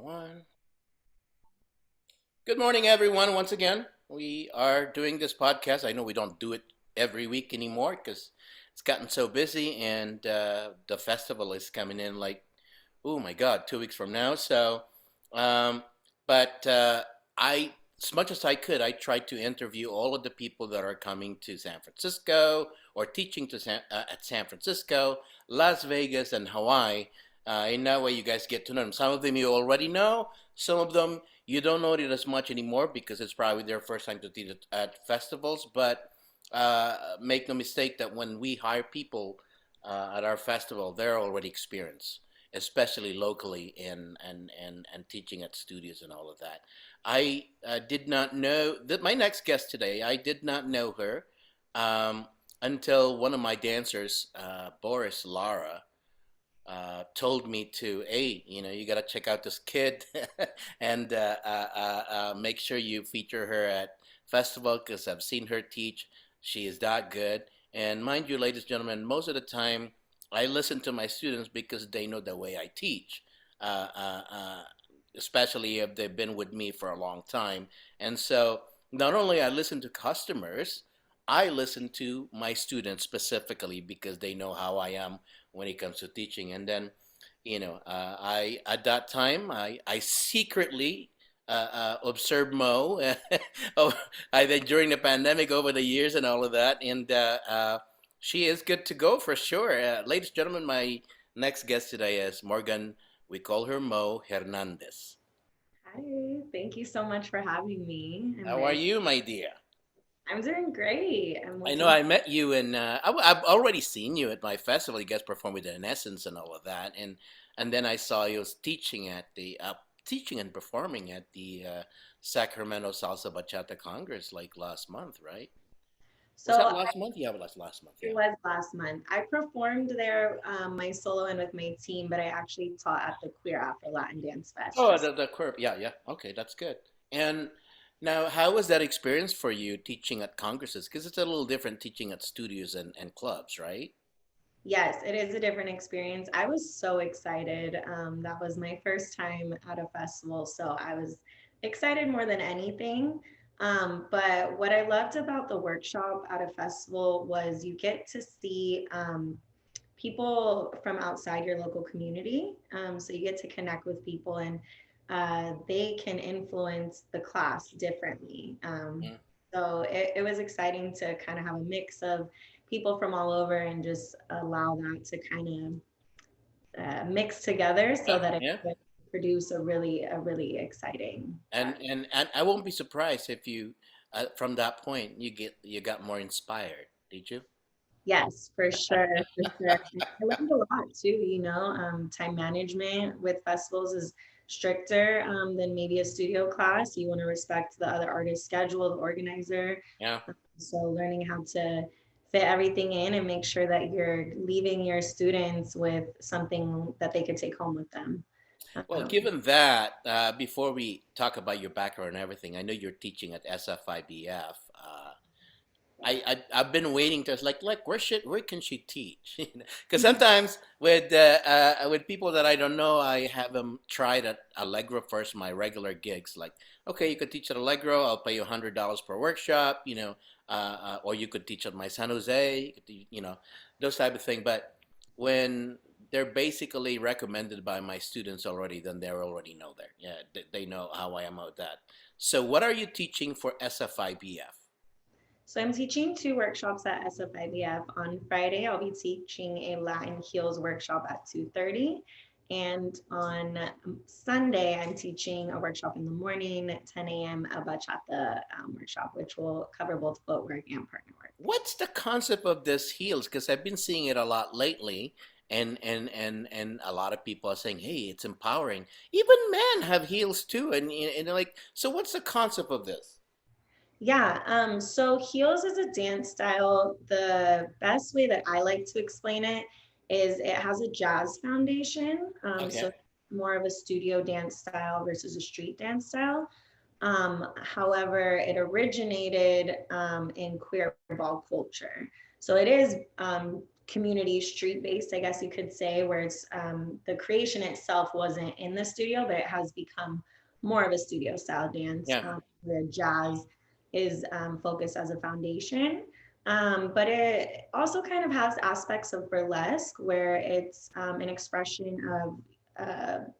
One. Good morning, everyone. Once again, we are doing this podcast. I know we don't do it every week anymore because it's gotten so busy, and the festival is coming in like, oh my God, 2 weeks from now. Um, but I, as much as I could, I tried to interview all of the people that are coming to San Francisco or teaching at San Francisco, Las Vegas, and Hawaii. In that way, you guys get to know them. Some of them you already know. Some of them you don't know it as much anymore because it's probably their first time to teach at festivals. But make no mistake that when we hire people at our festival, they're already experienced, especially locally and teaching at studios and all of that. I did not know that my next guest today. I did not know her um, until one of my dancers, Boris Lara, told me to, hey, you got to check out this kid and make sure you feature her at festival because I've seen her teach. She is that good. And mind you, ladies and gentlemen, most of the time I listen to my students because they know the way I teach, uh, uh, uh, especially if they've been with me for a long time. And so not only I listen to customers, I listen to my students specifically because they know how I am when it comes to teaching. And then, I at that time I secretly observed Mo, oh, I think during the pandemic over the years and all of that, and she is good to go for sure. Ladies and gentlemen, my next guest today is Morgan. We call her Mo Hernandez. Hi, thank you so much for having me. I'm How are very, you, my dear? I'm doing great. I'm I know looking, I met you in. I've already seen you at my festival. You guys performed with In Essence and all of that, and then I saw you was teaching and performing at the Sacramento Salsa Bachata Congress like last month, right? Was so that I, last month? Yeah, it was last month. it Yeah. was last month. I performed there, my solo and with my team, but I actually taught at the Queer Afro Latin Dance Fest. Oh, Just the curve. Yeah, yeah. Okay, that's good. And now, how was that experience for you teaching at congresses? Because it's a little different teaching at studios and clubs, right? Yes, it is a different experience. I was so excited. That was my first time at a festival, so I was excited more than anything. But what I loved about the workshop at a festival was you get to see people from outside your local community. So you get to connect with people and they can influence the class differently. So it was exciting to kind of have a mix of people from all over and just allow that to kind of mix together so Yeah, that it yeah. could produce a really exciting. And I won't be surprised if you, from that point, you got more inspired. Did you? Yes, for sure, for sure. I learned a lot too, time management with festivals is stricter than maybe a studio class. You want to respect the other artist's schedule, the organizer. Yeah. So learning how to fit everything in and make sure that you're leaving your students with something that they could take home with them. Well, Um, given that, before we talk about your background and everything, I know you're teaching at SFIBF. I've been waiting to like where can she teach? Because sometimes with people that I don't know, I have them tried at Allegro first, my regular gigs. Like, okay, you could teach at Allegro, I'll pay you $100 per workshop, or you could teach at my San Jose, those type of thing. But when they're basically recommended by my students already, then they already know there. Yeah, they know how I am about that. So, what are you teaching for SFIBF? So I'm teaching two workshops at SFIBF. On Friday, I'll be teaching a Latin Heels workshop at 2:30. And on Sunday, I'm teaching a workshop in the morning at 10 a.m., a bachata workshop, which will cover both footwork and partner work. What's the concept of this heels? Because I've been seeing it a lot lately, and a lot of people are saying, "Hey, it's empowering." Even men have heels too, and they're like, so what's the concept of this? Yeah, so heels is a dance style. The best way that I like to explain it is it has a jazz foundation. So Okay. more of a studio dance style versus a street dance style. However, it originated in queer ball culture. So it is community street based, I guess you could say, where it's the creation itself wasn't in the studio, but it has become more of a studio style dance Yeah. where jazz is focused as a foundation. But it also kind of has aspects of burlesque where it's an expression of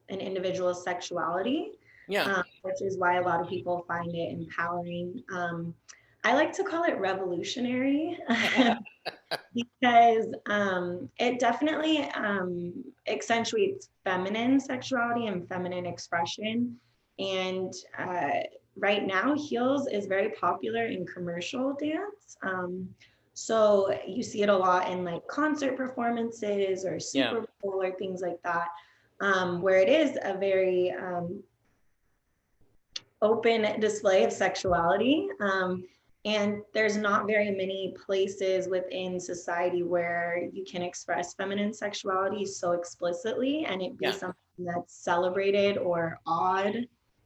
an individual's sexuality, Yeah. which is why a lot of people find it empowering. I like to call it revolutionary because it definitely accentuates feminine sexuality and feminine expression. And right now, heels is very popular in commercial dance. So you see it a lot in like concert performances or Yeah. Super Bowl or things like that, where it is a very open display of sexuality. And there's not very many places within society where you can express feminine sexuality so explicitly and it be Yeah. something that's celebrated or odd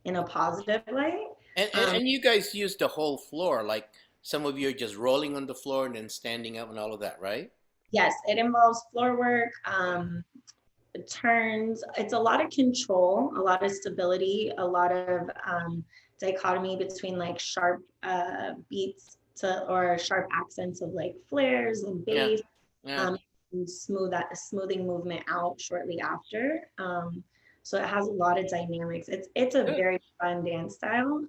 in a positive way. Um, And you guys use the whole floor, like some of you are just rolling on the floor and then standing up and all of that, right? yes, it involves floor work, turns. It's a lot of control, a lot of stability, a lot of dichotomy between like sharp beats to or sharp accents of like flares and Yeah. bass, Yeah. um, and smoothing movement out shortly after. So it has a lot of dynamics. It's a Good. very fun dance style.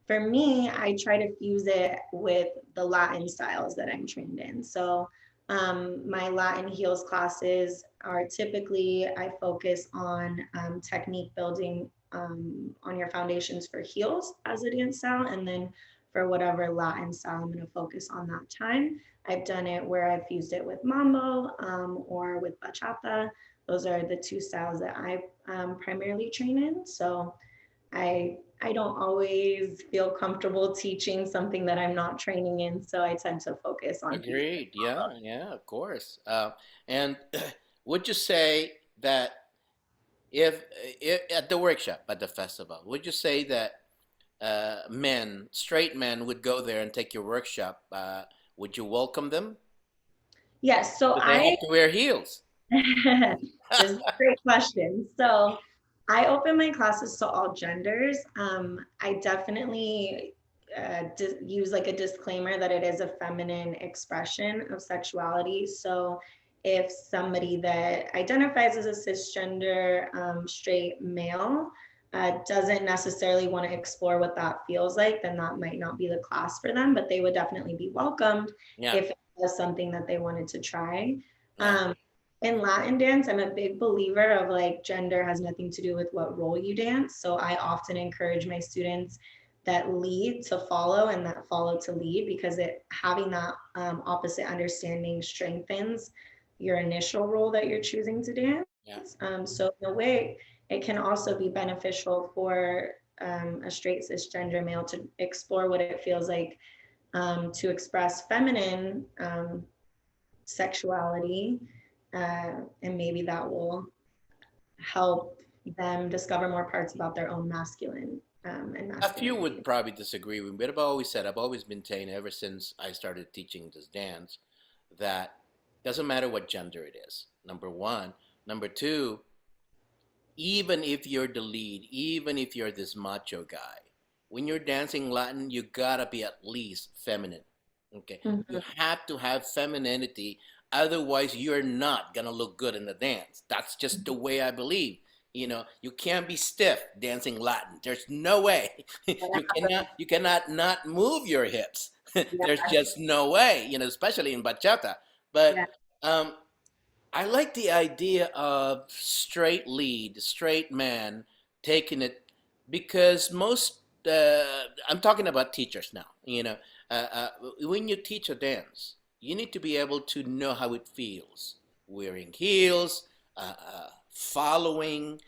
For me, I try to fuse it with the Latin styles that I'm trained in. So my Latin heels classes are typically, I focus on technique building on your foundations for heels as a dance style. And then for whatever Latin style I'm going to focus on that time. I've done it where I've fused it with mambo or with bachata. Those are the two styles that I primarily train in. So I don't always feel comfortable teaching something that I'm not training in, so I tend to focus on fusing. Agreed. Yeah. Yeah. Of course. And would you say that if at the workshop at the festival, would you say that straight men, would go there and take your workshop? Would you welcome them? Yes, so Because they I have to wear heels. this is a great question. So I open my classes to all genders. I definitely use like a disclaimer that it is a feminine expression of sexuality. So if somebody that identifies as a cisgender straight male doesn't necessarily want to explore what that feels like, then that might not be the class for them, but they would definitely be welcomed Yeah. if it was something that they wanted to try. Yeah. Um, in Latin dance, I'm a big believer of like gender has nothing to do with what role you dance. So I often encourage my students that lead to follow and that follow to lead because it having that opposite understanding strengthens your initial role that you're choosing to dance. Yeah. So in a way, it can also be beneficial for a straight cisgender male to explore what it feels like to express feminine sexuality, and maybe that will help them discover more parts about their own masculine and A few masculinity. would probably disagree with me, but I've always maintained ever since I started teaching this dance that doesn't matter what gender it is. Number one. Number two, even if you're the lead, even if you're this macho guy, when you're dancing Latin, you gotta be at least feminine. Okay, you Mhm. have to have femininity, otherwise you're not gonna look good in the dance. That's just the way I believe. You can't be stiff dancing Latin. There's no way. You cannot not move your hips. Yeah, There's just no way. Especially in bachata. But yeah, um, I like the idea of straight lead, straight man taking it because I'm talking about teachers now. When you teach a dance, you need to be able to know how it feels wearing heels, following,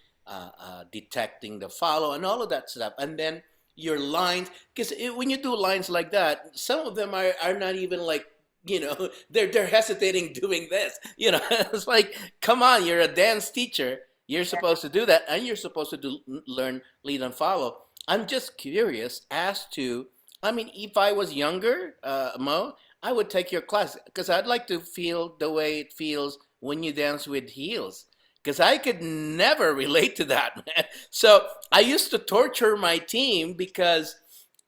detecting the follow, and all of that stuff. And then your lines, because when you do lines like that, some of them are not even like they're hesitating doing this. It's like, come on, you're a dance teacher, you're supposed to do that, and you're supposed to learn lead and follow. I'm just curious as to, I mean, if I was younger, Mo, I would take your class because I'd like to feel the way it feels when you dance with heels. Because I could never relate to that, man. So I used to torture my team because,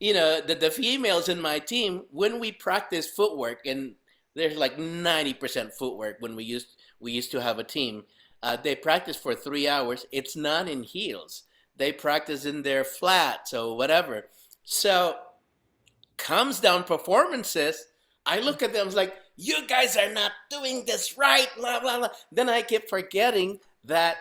the females in my team, when we practice footwork, and there's like 90% footwork when we used to have a team, they practice for 3 hours. It's not in heels. They practice in their flats or whatever. So comes down performances, I look at them like, you guys are not doing this right, blah, blah, blah. Then I keep forgetting that,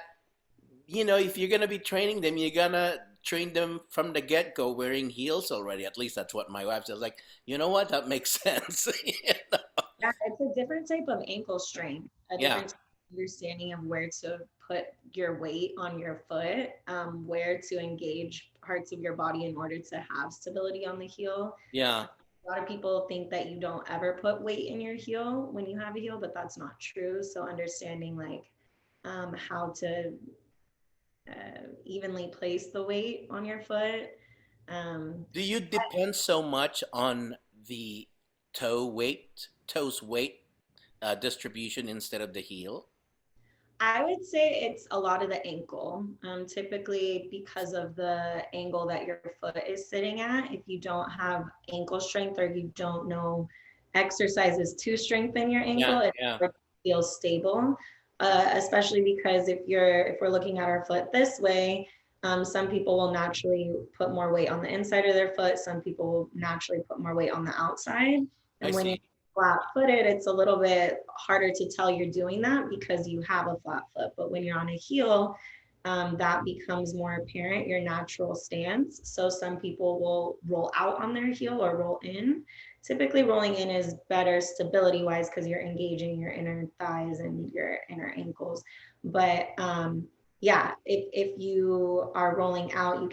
if you're going to be training them, you're going to train them from the get go wearing heels already. At least that's what my wife says. Like, you know what? That makes sense. Yeah, it's a different type of ankle strength, a Yeah. different understanding of where to put your weight on your foot, where to engage parts of your body in order to have stability on the heel. Yeah. A lot of people think that you don't ever put weight in your heel when you have a heel, but that's not true. So understanding like how to evenly place the weight on your foot. Um, Do you depend so much on the toes weight distribution instead of the heel? I would say it's a lot of the ankle. Typically, because of the angle that your foot is sitting at, if you don't have ankle strength or you don't know exercises to strengthen your Yeah. ankle, it Yeah. feels stable. Especially because if we're looking at our foot this way, some people will naturally put more weight on the inside of their foot. Some people will naturally put more weight on the outside. I And when you're see. flat footed, it's a little bit harder to tell you're doing that because you have a flat foot. But when you're on a heel, that becomes more apparent, your natural stance. So some people will roll out on their heel or roll in. Typically, rolling in is better stability wise because you're engaging your inner thighs and your inner ankles. But yeah, if you are rolling out,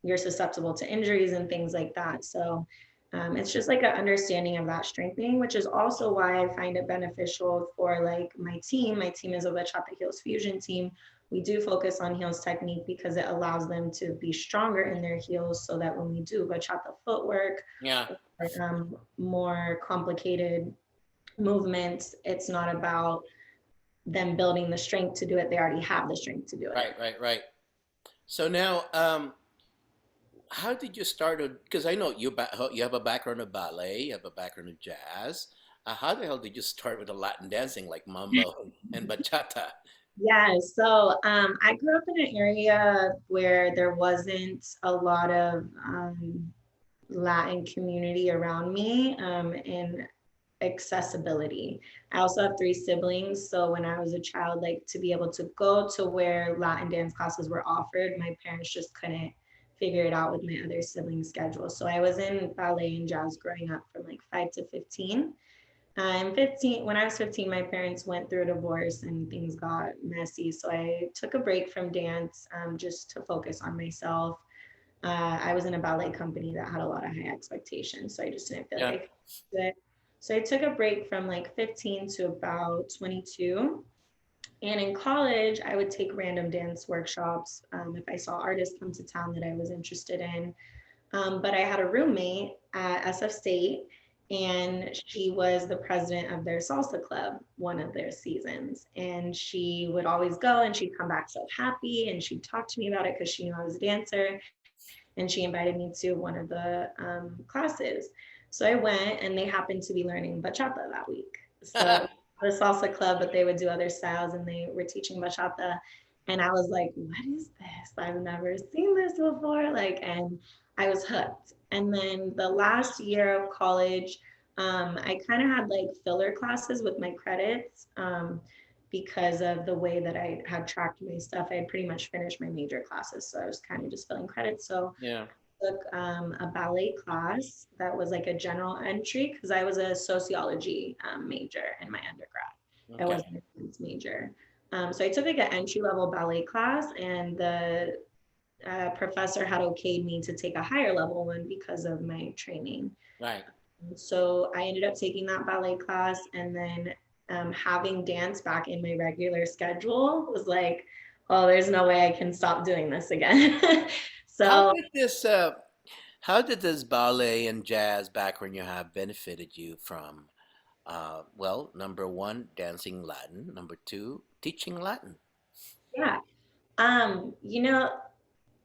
you're susceptible to injuries and things like that. So it's just like an understanding of that strengthening, which is also why I find it beneficial for like my team. My team is a bachata heels fusion team. We do focus on heels technique because it allows them to be stronger in their heels so that when we do bachata footwork, Yeah. more complicated movements, it's not about them building the strength to do it. They already have the strength to do it. Right. Right. Right. So now, how did you start? Because I know you have a background of ballet, you have a background of jazz. How the hell did you start with the Latin dancing like mambo and bachata? Yeah, so I grew up in an area where there wasn't a lot of Latin community around me and accessibility. I also have three siblings, so when I was a child, like to be able to go to where Latin dance classes were offered, my parents just couldn't figure it out with my other siblings' schedule. So I was in ballet and jazz growing up from like 5 to 15. I'm 15. When I was 15, my parents went through a divorce and things got messy. So I took a break from dance just to focus on myself. I was in a ballet company that had a lot of high expectations. So I just didn't feel like I Yeah. could do it. So I took a break from like 15 to about 22. And in college, I would take random dance workshops if I saw artists come to town that I was interested in. But I had a roommate at SF State, and she was the president of their salsa club one of their seasons. And she would always go and she'd come back so happy and she'd talk to me about it because she knew I was a dancer. And she invited me to one of the classes. So I went and they happened to be learning bachata that week. So the salsa club, but they would do other styles and they were teaching bachata. And I was like, what is this? I've never seen this before. Like, and I was hooked. And then the last year of college, I kind of had like filler classes with my credits because of the way that I had tracked my stuff. I had pretty much finished my major classes. So I was kind of just filling credits. So Yeah. I took a ballet class that was like a general entry because I was a sociology major in my undergrad. I Okay. wasn't a science major. So I took like an entry level ballet class, and the professor had okayed me to take a higher level one because of my training. Right. So I ended up taking that ballet class, and then having dance back in my regular schedule was like, oh, there's no way I can stop doing this again. How So did this? How did this ballet and jazz background you have benefited you from, well, number one, dancing Latin, number two, teaching Latin? Yeah. You know,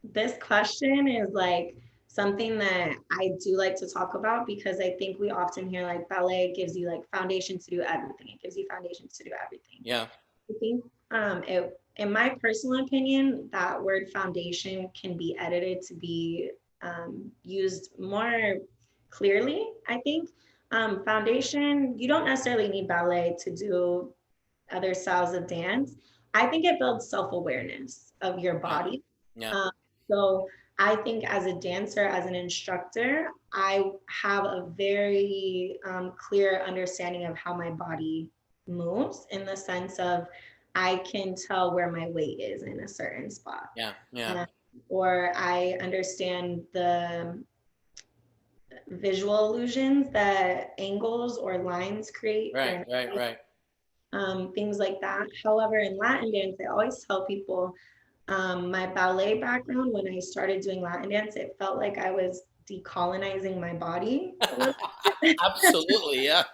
this question is like something that I do like to talk about because I think we often hear like ballet gives you like foundation to do everything. It gives you foundation to do everything. Yeah, I think in my personal opinion, that word foundation can be edited to be used more clearly. I think foundation, you don't necessarily need ballet to do other styles of dance. I think it builds self awareness of your yeah, body. yeah, Um, so I think as a dancer, as an instructor, I have a very clear understanding of how my body moves in the sense of I can tell where my weight is in a certain spot. yeah, yeah. Um, or I understand the visual illusions that angles or lines create for Right, an right, right. things like that. However, in Latin dance, I always tell people my ballet background, when I started doing Latin dance, it felt like I was decolonizing my body a little Absolutely, yeah.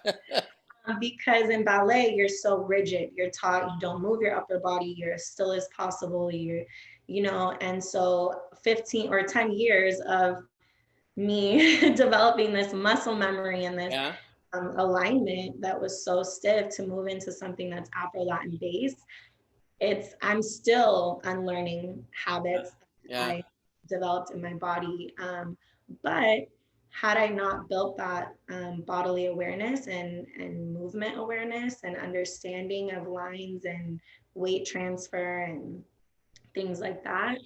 because in ballet, you're so rigid. You're taught you don't move your upper body, you're as still as possible. And so 15 or 10 years of me developing this muscle memory and this Yeah, alignment that was so stiff to move into something that's Afro Latin based, I'm still unlearning yeah, habits that yeah. I developed in my body. But had I not built that bodily awareness and movement awareness and understanding of lines and weight transfer and things like that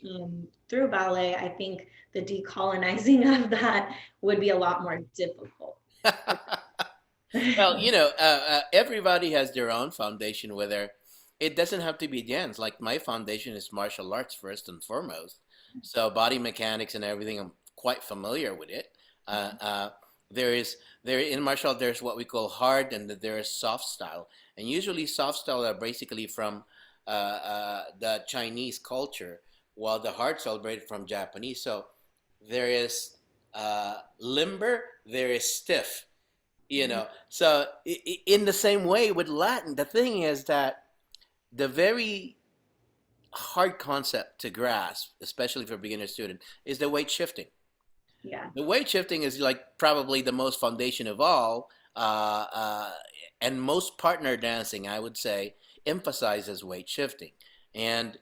through ballet, I think the decolonizing of that would be a lot more difficult. Well, everybody has their own foundation, whether it doesn't have to be dance. Like my foundation is martial arts first and foremost. So body mechanics and everything, I'm quite familiar with it. Uh, uh, there is there in martial art, there's what we call hard and there is soft style, and usually soft style are basically from the Chinese culture, while the hard celebrated from Japanese. So there is limber, there is stiff. So in the same way with Latin, the thing is that the very hard concept to grasp, especially for a beginner student, is the weight shifting. Yeah, The weight shifting is like probably the most foundation of all, uh, uh, and most partner dancing, I would say, emphasizes weight shifting. And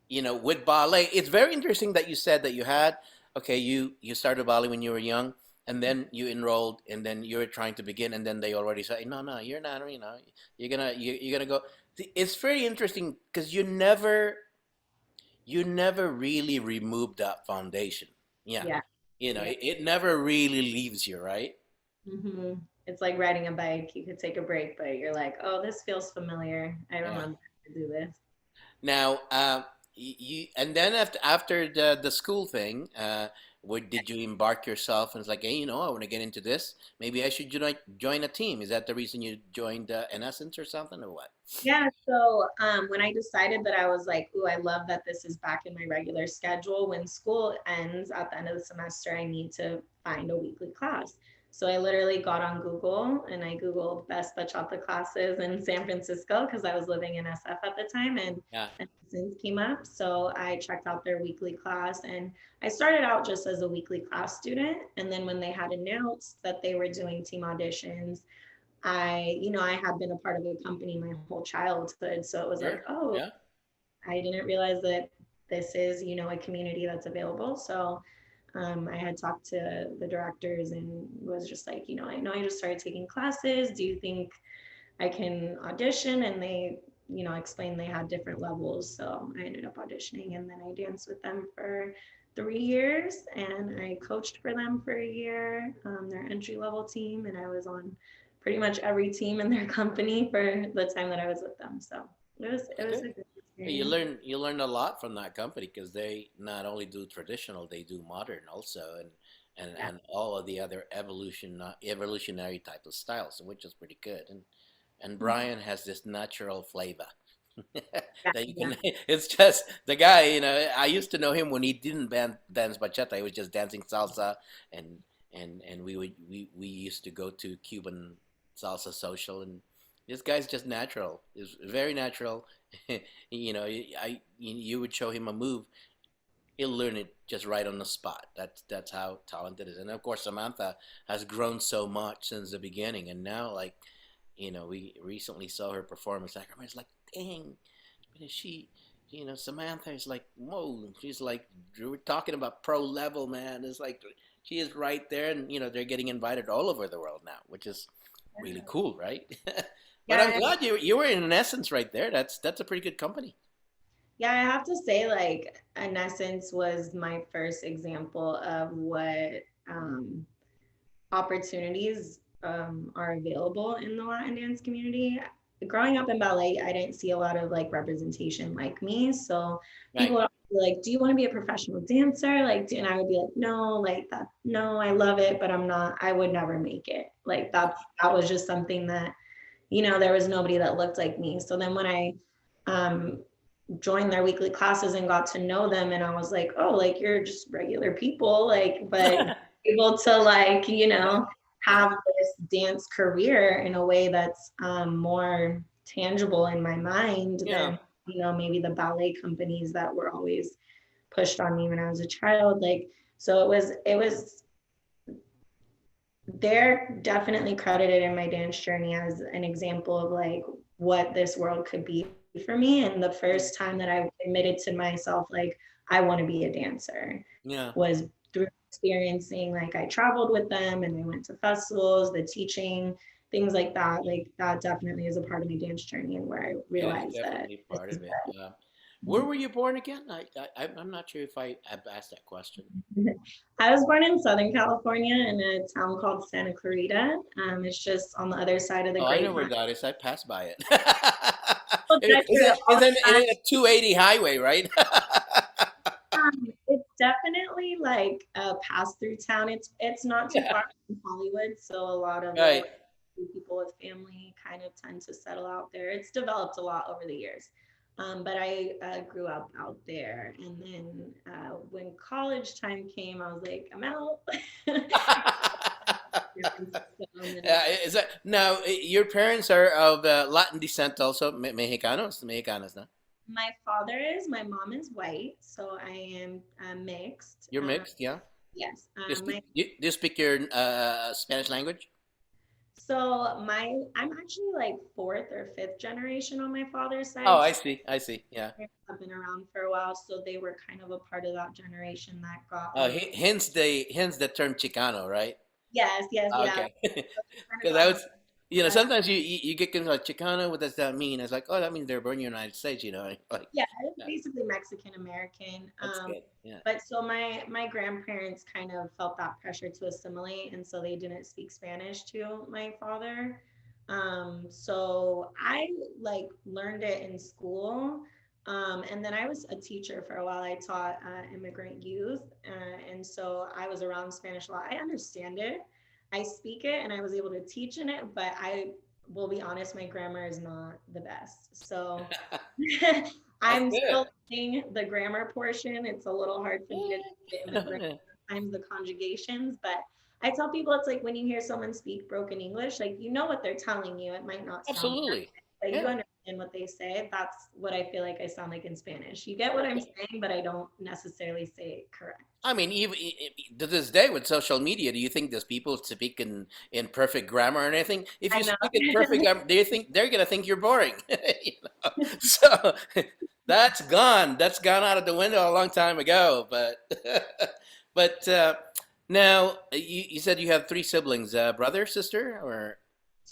with ballet, it's very interesting that you said that you had okay, you started ballet when you were young, and then you enrolled, and then you were trying to begin, and then they already say, no, no, you're not, you're gonna go. It's very interesting because you never really remove that foundation. Yeah. yeah, yeah. It never really leaves you, right? It's like riding a bike. You could take a break, but you're like, oh, this feels familiar. I Yeah. remember to do this. Now, you and then after the school thing, where did you embark yourself and it's like, hey, I want to get into this. Maybe I should join a team. Is that the reason you joined in Essence or something or what? Yeah, so when I decided that I was like, ooh, I love that this is back in my regular schedule. When school ends at the end of the semester, I need to find a weekly class. So I literally got on Google and I Googled best bachata classes in San Francisco because I was living in SF at the time Yeah. and since came up. So I checked out their weekly class and I started out just as a weekly class student. And then when they had announced that they were doing team auditions, I had been a part of a company my whole childhood. So it was like, Sure. oh, Yeah. I didn't realize that this is, a community that's available. So I had talked to the directors and was just like, I know I just started taking classes. Do you think I can audition? And they, explained they had different levels. So I ended up auditioning and then I danced with them for 3 years and I coached for them for a year, their entry level team. And I was on pretty much every team in their company for the time that I was with them. So it That's was good. a good Hey, you experience. learn a lot from that company because they not only do traditional, they do modern also, and Yeah. and all of the other evolutionary type of styles, which is pretty good. And Brian has this natural flavor. Yeah, that you yeah. can. It's just the guy. I used to know him when he didn't dance bachata. He was just dancing salsa, and and we used to go to Cuban salsa social, and this guy's just natural. Is very natural. You would show him a move, he'll learn it just right on the spot. That's how talented it is. And of course, Samantha has grown so much since the beginning, and now like we recently saw her perform in Sacramento. It's like, dang, she, Samantha is like, whoa, she's like, we're talking about pro level, man. It's like she is right there, and they're getting invited all over the world now, which is really cool, right? But I'm Yeah, glad you were in essence right there. That's a pretty good company. yeah, I have to say, like, in essence, was my first example of what opportunities are available in the Latin dance community. Growing up in ballet, I didn't see a lot of like representation like me. So Right. people would be like, "Do you want to be a professional dancer?" And I would be like, "No, like that. No, I love it, but I'm not. I would never make it." Like that was just something that there was nobody that looked like me. So then when I um, joined their weekly classes and got to know them, and I was like, oh, like you're just regular people, like, but able to like, have this dance career in a way that's more tangible in my mind Yeah. than, maybe the ballet companies that were always pushed on me when I was a child. Like, so it was they're definitely credited in my dance journey as an example of like what this world could be for me. And the first time that I admitted to myself, like, I want to be a dancer Yeah. was through experiencing, like, I traveled with them and I went to festivals, the teaching, things like that. Like, that definitely is a part of my dance journey and where I Yeah, it's realized that definitely this part is of it. Where were you born again? I'm not sure if I've asked that question. I was born in Southern California in a town called Santa Clarita. It's just on the other side of the Oh, I know Great where Line. that is. I passed by it. Well, that's Is true. it is it is it a 280 highway, right? It's definitely like a pass through town. It's not too Yeah. far from Hollywood, so a lot of Right. the people with family kind of tend to settle out there. It's developed a lot over the years, but I grew up out there, and then when college time came, I was like, I'm out. San Francisco, and then Is that now? Your parents are of Latin descent, also Mexicanos, no? my father is, my mom is white, so I am mixed. You're mixed, yeah. Yes, my Do you speak your Spanish language? I'm actually like fourth or fifth generation on my father's Oh, side. I So see. I see. Yeah. my parents have been around for a while, so they were kind of a part of that generation that got all the Hence the term Chicano, right? yes, yes, yeah. Okay. So they kind of Because got all the sometimes you get kind of like Chicano. What does that mean? It's like, oh, that means they're born in the United States. Like, yeah, it's yeah, basically Mexican American. that's good. Yeah. But so my grandparents kind of felt that pressure to assimilate, and so they didn't speak Spanish to my father. So I like learned it in school. And then I was a teacher for a while. I taught immigrant youth, and so I was around Spanish a lot. I understand it, I speak it, and I was able to teach in it. But I will be honest, my grammar is not the best. So That's I'm good. still learning the grammar portion. It's a little hard for me to say immigrant Yeah. sometimes the conjugations, but I tell people it's like when you hear someone speak broken English, like you know what they're telling you. It might not sound Absolutely. perfect, but you Yeah. understand what they say. That's what I feel like I sound like in Spanish. You get what I'm saying, but I don't necessarily say it correct. I mean, even to this day with social media, do you think there's people speak in perfect grammar or anything? If I you know. speak in perfect grammar, do you think they're gonna think you're boring? So that's gone. That's gone out of the window a long time ago. But but now you said you have three siblings, brother, sister, or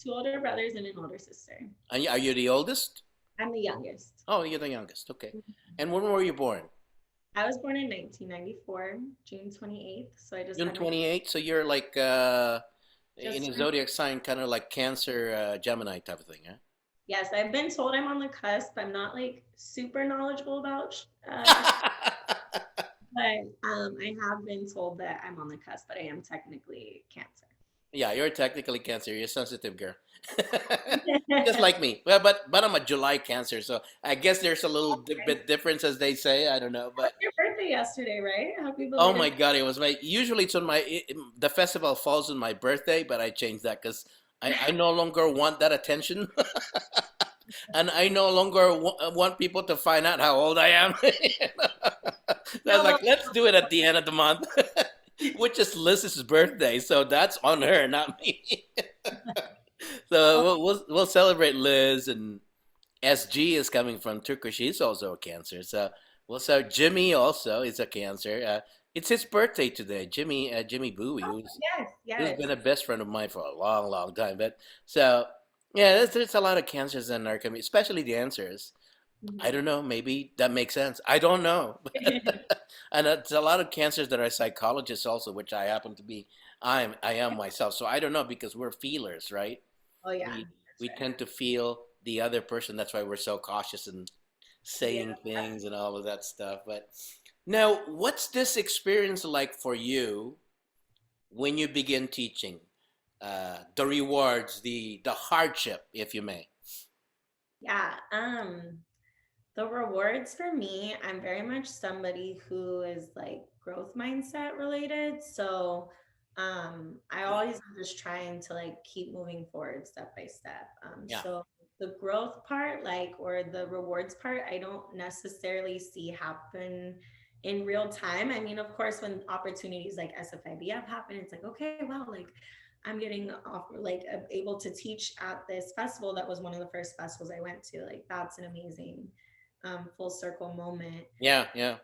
Two older brothers and an older sister. are you the oldest? I'm the youngest. Oh, you're the youngest. Okay. And when were you born? I was born in 1994, June 28th. So I just June had my 28th. So you're like in just a zodiac sign, kind of like Cancer, Gemini type of thing, huh? yes, I've been told I'm on the cusp. I'm not like super knowledgeable about, but I have been told that I'm on the cusp, but I am technically Cancer. Yeah, you're technically Cancer. You're a sensitive girl. Just like me. Well, but I'm a July Cancer, so I guess there's a little bit difference, as they say. I don't know, Was but your birthday yesterday, right? Happy oh my belated. God, it was my. Usually, it's on my. The festival falls on my birthday, but I changed that because I no longer want that attention, and I no longer want people to find out how old I am. So I was No, like, but let's do it at the end of the month, which is Liz's birthday, so that's on her, not me. So we'll celebrate Liz, and SG is coming from Turkish. He's also a Cancer. So we'll start. Jimmy also is a Cancer. It's his birthday today. Jimmy Bowie, yes, who's yes. been a best friend of mine for a long time. But so yeah, there's a lot of Cancers in our community, especially the answers. I Mhm. don't know. Maybe that makes sense. I don't know. And it's a lot of Cancers that are psychologists also, which I happen to be. I am myself. So I don't know because we're feelers, right? Oh yeah, we for we sure. tend to feel the other person. That's why we're so cautious and Yeah. saying things and all of that stuff. But now, what's this experience like for you when you begin teaching? The rewards, the hardship, if you may. Yeah. The rewards for me, I'm very much somebody who is like growth mindset related. So I always am just trying to like keep moving forward step by step. Yeah, So the growth part, like, or the rewards part, I don't necessarily see happen in real time. I mean, of course, when opportunities like SFIBF happen, it's like, okay, wow, like I'm getting off, like able to teach at this festival that was one of the first festivals I went to. Like, that's an amazing full circle moment. yeah, yeah,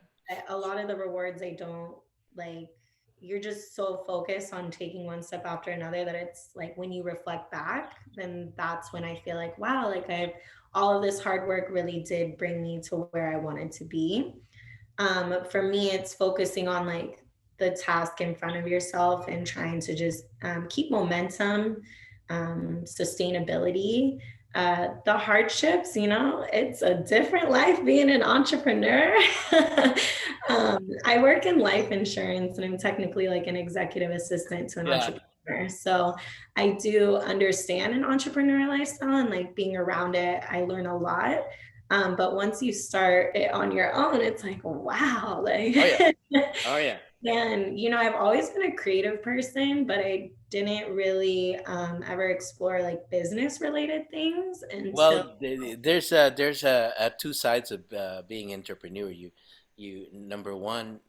A lot of the rewards I don't like. You're just so focused on taking one step after another that it's like when you reflect back, then that's when I feel like, wow, like I've all of this hard work really did bring me to where I wanted to be. For me, it's focusing on like the task in front of yourself and trying to just keep momentum, sustainability. The hardships, it's a different life being an entrepreneur. I work in life insurance and I'm technically like an executive assistant to an yeah. entrepreneur. So I do understand an entrepreneur lifestyle and like being around it, I learn a lot. But once you start it on your own, it's like, wow, like, Oh yeah, oh yeah. and I've always been a creative person, but I didn't really ever explore like business related things until, Well, there's a two sides of being entrepreneur. You number one,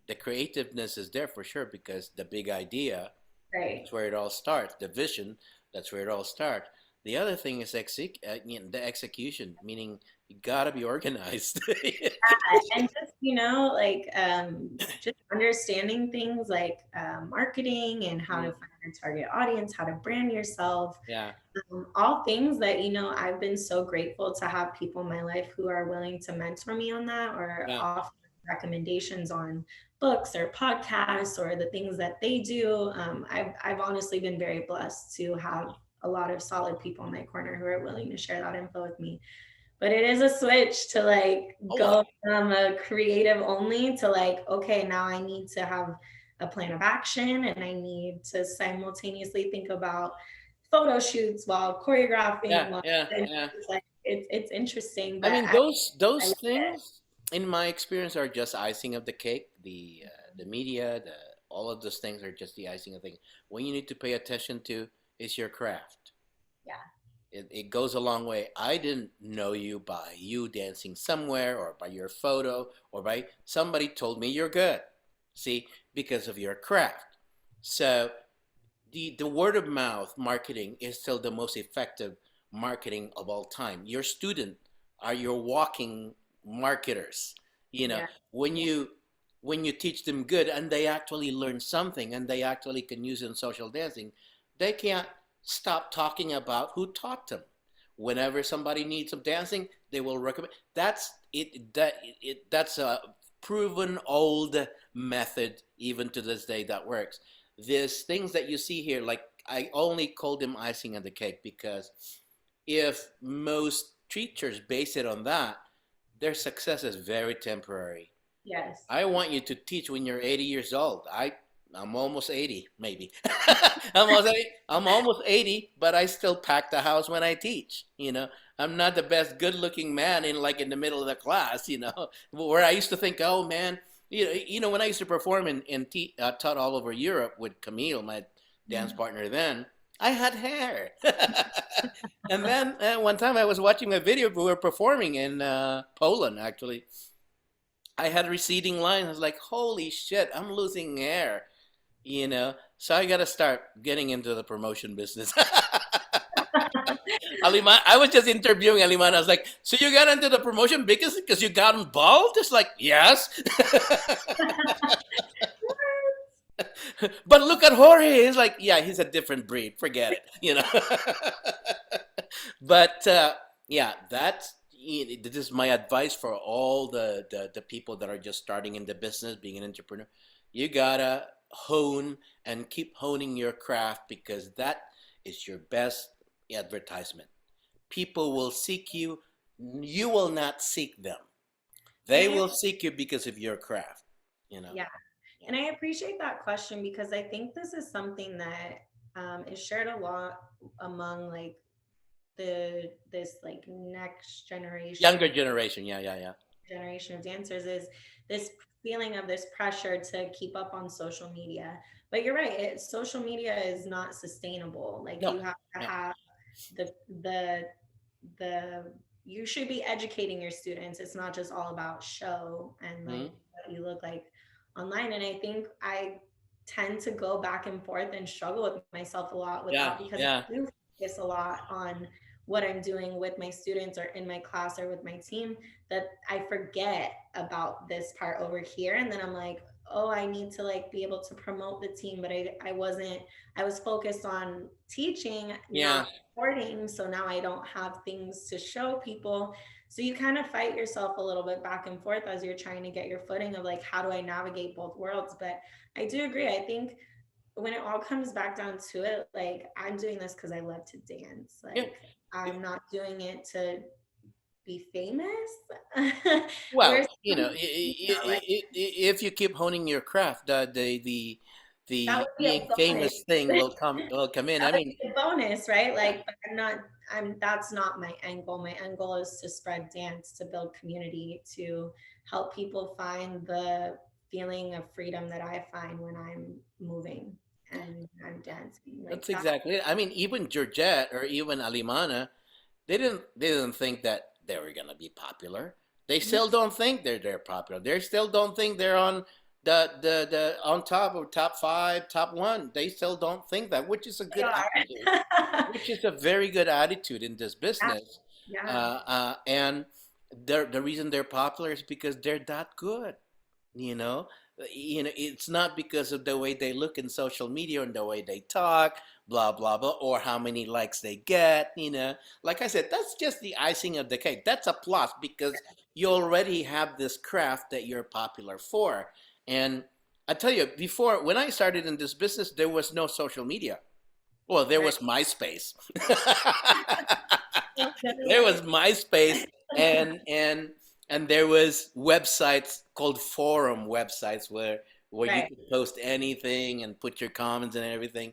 the creativeness is there for sure because the big idea. right. That's where it all starts. The vision, that's where it all starts. The other thing is the execution, meaning you gotta be organized. And just like just understanding things like marketing and how to Mm, find your target audience, how to brand yourself, yeah, all things that I've been so grateful to have people in my life who are willing to mentor me on that or yeah. offer recommendations on books or podcasts or the things that they do. I've honestly been very blessed to have a lot of solid people in my corner who are willing to share that info with me. But it is a switch to like Oh, go from a creative only to like, okay, now I need to have a plan of action and I need to simultaneously think about photo shoots while choreographing. yeah, yeah, And yeah. it's like it's interesting, I but mean, I those love it. things, in my experience, are just icing of the cake. The media, all of those things are just the icing of the cake. What you need to pay attention to is your craft. Yeah, It goes a long way. I didn't know you by you dancing somewhere or by your photo or by somebody told me you're good. See, because of your craft. So the word of mouth marketing is still the most effective marketing of all time. Your student are your walking marketers. You know, yeah, when you when you teach them good and they actually learn something and they actually can use it in social dancing, they can't stop talking about who taught them. Whenever somebody needs some dancing, they will recommend. That's it. That's a proven old method even to this day that works. These things that you see here, like I only call them icing on the cake because if most teachers base it on that, their success is very temporary. yes, I want you to teach when you're 80 years old. I'm almost 80, maybe. I'm almost 80, but I still pack the house when I teach. I'm not the best good-looking man in the middle of the class. Where I used to think, oh man, when I used to perform taught all over Europe with Camille, my dance Mhm. partner then. I had hair. And then one time I was watching a video. We were performing in Poland, actually. I had receding lines. I was like, holy shit, I'm losing hair. So I got to start getting into the promotion business. Aliman, I was just interviewing Aliman. I was like, so you got into the promotion because you got bald? It's like, yes. But look at Jorge. He's like, yeah, he's a different breed. Forget it. But yeah, this is my advice for all the people that are just starting in the business, being an entrepreneur. You gotta hone and keep honing your craft because that is your best advertisement. People will seek you. You will not seek them. And They I, will seek you because of your craft. You know. yeah, Yeah. and I appreciate that question because I think this is something that is shared a lot among like this like next Younger generation. Yeah, yeah, yeah. generation of dancers is this feeling of this pressure to keep up on social media. But you're right, social media is not sustainable. Like No. you have to Yeah. have the the the you should be educating your students. It's not just all about show and like Mhm. what you look like online. And I think I tend to go back and forth and struggle with myself a lot with Yeah. that because Yeah. I do focus a lot on what I'm doing with my students or in my class or with my team that I forget about this part over here. And then I'm like, oh, I need to like be able to promote the team. But I wasn't, I was focused on teaching, Yeah. not recording. So now I don't have things to show people. So you kind of fight yourself a little bit back and forth as you're trying to get your footing of like, how do I navigate both worlds? But I do agree. I think when it all comes back down to it, like I'm doing this because I love to dance. Yeah. Like I'm not doing it to be famous. Whereas Well, some, like if you keep honing your craft, that the would be a being bonus. famous thing will come in. That I would mean, be a bonus, right? yeah, Like, but that's not my end goal. My end goal is to spread dance, to build community, to help people find the feeling of freedom that I find when I'm moving and I'm dancing. Like that's that. exactly it. I mean, even Georgette or even Alimana, they didn't think that they were gonna be popular. They No, still don't think they're popular. They still don't think they're on the on top or top five, top one. They still don't think that, which is a they good attitude. are. Which is a very good attitude in this Yeah, business. yeah. And the reason they're popular is because they're that good. You know, it's not because of the way they look in social media and the way they talk, blah blah blah, or how many likes they get. Like I said, that's just the icing of the cake. That's a plus because you already have this craft that you're popular for. And I tell you, before when I started in this business, there was no social media. Well, there Right. was MySpace. There Definitely. was MySpace and there was websites called forum websites where you Right. could post anything and put your comments and everything.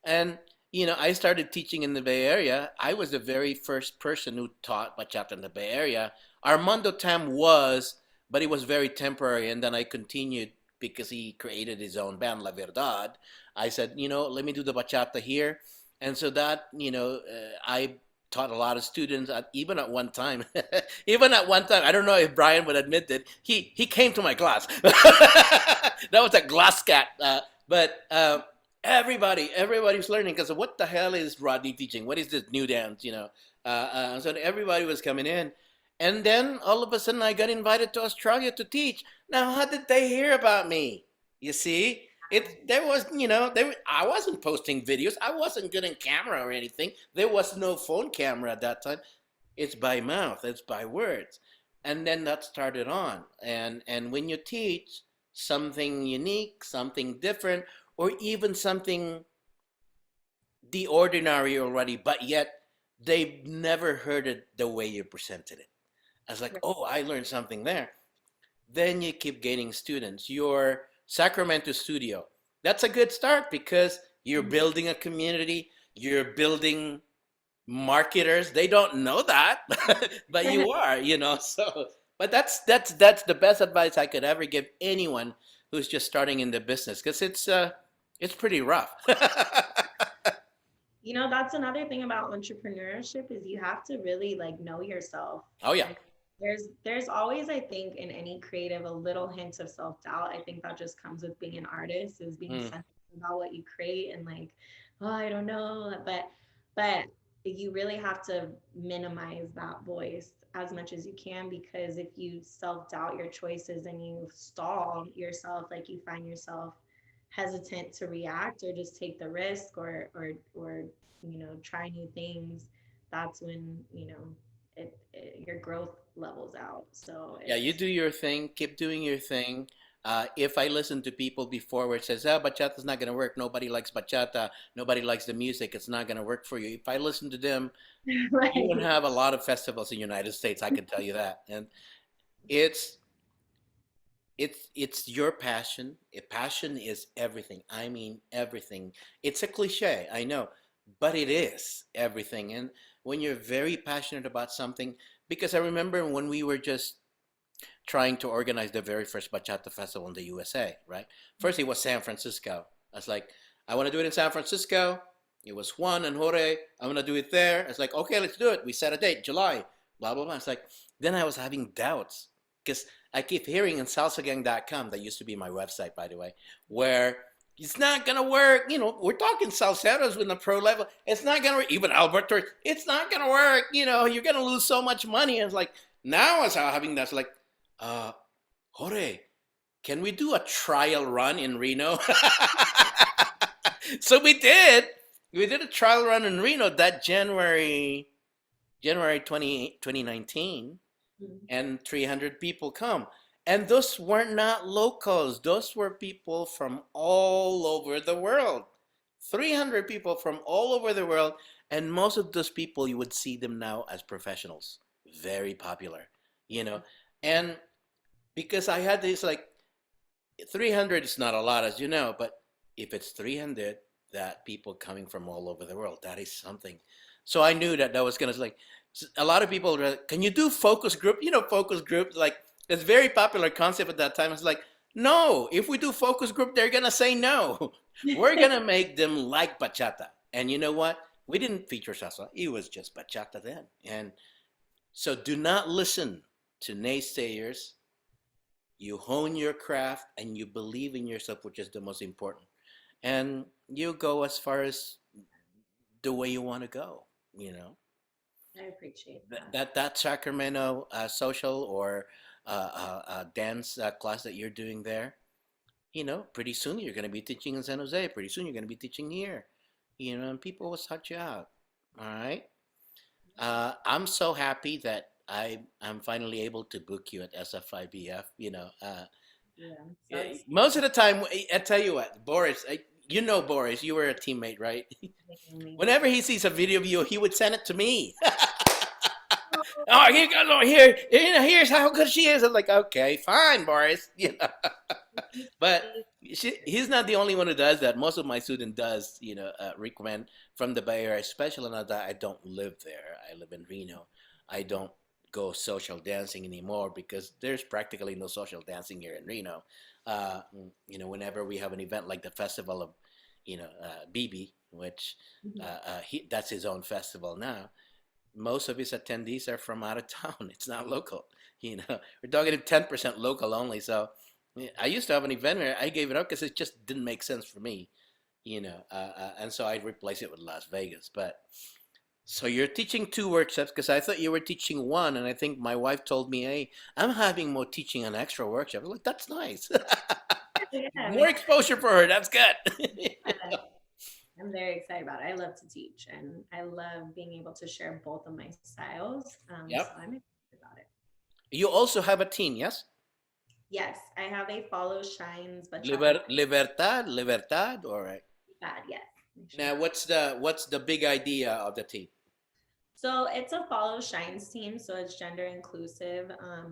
And I started teaching in the Bay Area. I was the very first person who taught bachata in the Bay Area. Armando Tam was, but it was very temporary. And then I continued because he created his own band, La Verdad. I said, let me do the bachata here. And so that, I taught a lot of students. Even at one time, even at one time, I don't know if Brian would admit that he came to my class. That was a glass cat. But everybody's learning because what the hell is Rodney teaching? What is this new dance? So everybody was coming in, and then all of a sudden I got invited to Australia to teach. Now, how did they hear about me? You see, there was I wasn't posting videos. I wasn't good in camera or anything. There was no phone camera at that time. It's by mouth. It's by words, and then that started on. And when you teach something unique, something different, or even something the ordinary already, but yet they've never heard it the way you presented it. I was like, Right. oh, I learned something there. Then you keep gaining students. Your Sacramento studio. that's a good start because you're Mhm. building a community, you're building marketers. They don't know that, but you are, So, but that's the best advice I could ever give anyone who's just starting in the business because it's pretty rough. You know, that's another thing about entrepreneurship is you have to really like know yourself. Oh yeah. Like there's always, I think, in any creative a little hint of self-doubt. I think that just comes with being an artist, is being Mm. sensitive about what you create and like, oh, I don't know. But you really have to minimize that voice as much as you can, because if you self-doubt your choices and you stall yourself, like you find yourself hesitant to react or just take the risk or try new things, that's when your growth levels out. So Yeah, you it's do your thing, keep doing your thing. If I listen to people before where it says, "Ah, bachata's not gonna work. Nobody likes bachata. Nobody likes the music. It's not gonna work for you." If I listen to them, you won't right. have a lot of festivals in the United States. I can tell you that. And it's it's your passion. Passion is everything. I mean everything. It's a cliche, I know, but it is everything. And when you're very passionate about something, because I remember when we were just trying to organize the very first bachata festival in the USA, right? First, it was San Francisco. I was like, I want to do it in San Francisco. It was Juan and Jorge. I want to do it there. It's like, okay, let's do it. We set a date, July, blah, blah, blah. It's like, then I was having doubts because I keep hearing in salsagang.com, that used to be my website, by the way, where it's not going to work. We're talking salseros with the pro level. It's not going to work. Even Alberto, it's not going to work. You're going to lose so much money. And it's like, now I was having that's like, uh, Jorge, can we do a trial run in Reno? So we did. We did a trial run in Reno that January 2019, and 300 people come. And those were not locals. Those were people from all over the world. 300 people from all over the world. And most of those people, you would see them now as professionals. Very popular, you know. And because I had this like 300 is not a lot, as you know, but if it's 300, that people coming from all over the world, that is something. So I knew that was gonna like a lot of people were, can you do focus group? Focus group, like it's very popular concept at that time. It's like, no, if we do focus group, they're gonna say no. We're gonna make them like bachata. And you know what? We didn't feature salsa. It was just bachata then. And so do not listen to naysayers. You hone your craft and you believe in yourself, which is the most important. And you go as far as the way you want to go, you know. I appreciate that. That Sacramento social or dance class that you're doing there, pretty soon you're going to be teaching in San Jose. Pretty soon you're going to be teaching here, and people will start you out. All right. I'm so happy that I'm finally able to book you at SF5BF. Yeah, so Most of excited. the time, I tell you what, Boris, Boris, you were a teammate, right? Whenever he sees a video of you, he would send it to me. Oh, here goes over here. Here's how good she is. I'm like, okay, fine, Boris. But he's not the only one who does that. Most of my student does, recommend from the Bay Area, especially now that I don't live there. I live in Reno. I don't go social dancing anymore because there's practically no social dancing here in Reno. Whenever we have an event like the festival of, BB, which that's his own festival now. Most of his attendees are from out of town. It's not local. We're talking 10% local only. So yeah, I used to have an event where I gave it up because it just didn't make sense for me. And so I'd replace it with Las Vegas. But so you're teaching two workshops because I thought you were teaching one, and I think my wife told me, "Hey, I'm having more teaching an extra workshop." I was like, "That's nice, Yeah, I'm more exposure for her. That's good." excited. I'm very excited about it. I love to teach and I love being able to share both of my styles. So Yep. I'm excited about it. You also have a team, yes? Yes, I have a Follow Shines Bachata Libertad. All right. pad. Yes. Make sure Now, that. what's the big idea of the team? So it's a Follow Shines team, so it's gender inclusive.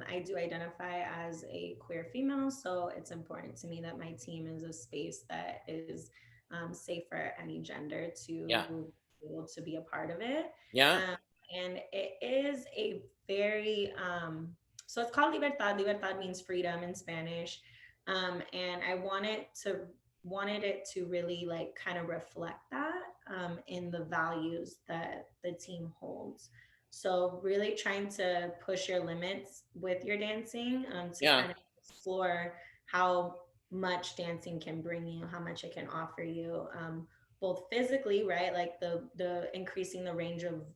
I do identify as a queer female, so it's important to me that my team is a space that is safe for any gender Yeah. to be able to be a part of it. Yeah. Um, and it is a very so it's called Libertad. Libertad means freedom in Spanish, and I wanted it to really like kind of reflect that in the values that the team holds. So really trying to push your limits with your dancing to Yeah. kind of explore how much dancing can bring you, how much it can offer you, both physically, right? Like the increasing the range of